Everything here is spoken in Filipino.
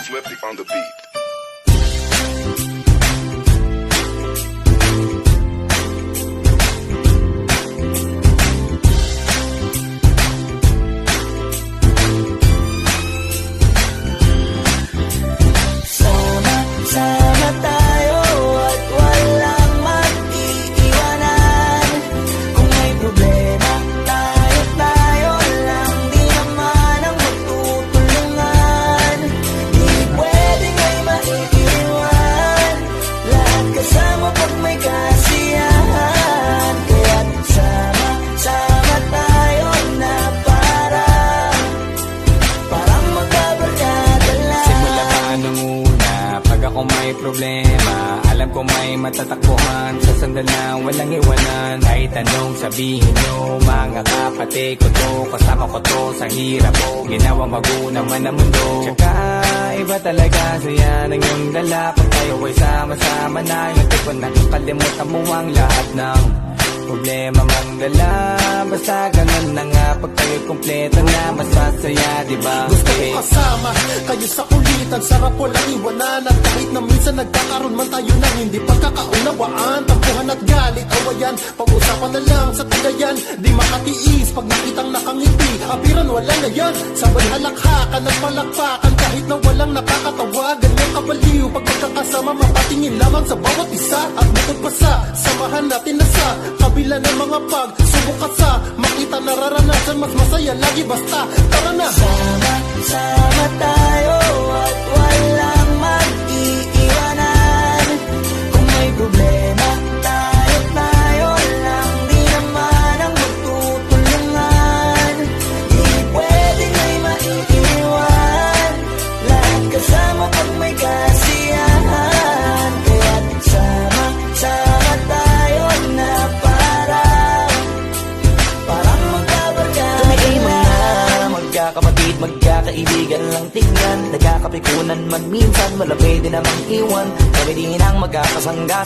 Flippy on the beat. Sama tayo at walang mag-iiwanan. Kung may problema, tayo lang, di naman ang magtutulungan. Di pwedeng may maiiwan, lahat kasama pag may kasiyahan. Kaya't sama tayo na parang magkabarkada lang. Simula pa nung una, pag ako may problema, alam ko may matatakbuhan. Sa sandalang walang iwanan, kahit anong sabihin nyo, mga kapatid ko to, kasama ko to sa hirap ko, ginawa magunang man ang mundo. Tsaka iba talaga saya ng iyong dala, pag tayo ay sama-sama na, yung tipo na kalimutan mo ang lahat ng problema mang dala. Basta ganun na nga, pag tayo kompleto na, mas masaya, diba? Gusto ko kasama kayo sa kulitan, sarap walang iwanan. At kahit na minsan nagkakaroon man tayo ng hindi pagkakaunawaan, tampuhan at galit, awayan, pag-usapan na lang sa tagayan. Di makatiis pag nakitang nakangiti, apiran wala na yan. Sabay halakhakan at palakpakan, kahit na walang nakakatawa. Ganyang kabaliw pag magkakasama, mapatingin lamang sa bawat isa. At bukod pa sa samahan natin na sa kabila ng mga pagsubok at sa makita nararanasan, mas masaya lagi basta tara na. Sama tayo at walang mag-iiwanan. Kung may problema, tayo lang, di naman ang magtutulungan. Di pwedeng may maiiwan, lahat kasama pag may kasiyahan. Kaya't sama tayo na parang magkabarkada. Kami ay mga magkakapatid, magkakaibigan lang tingnan. Nagkakapikunan man minsan, wala pwede namang iwan. Kami din ang magkakasangga.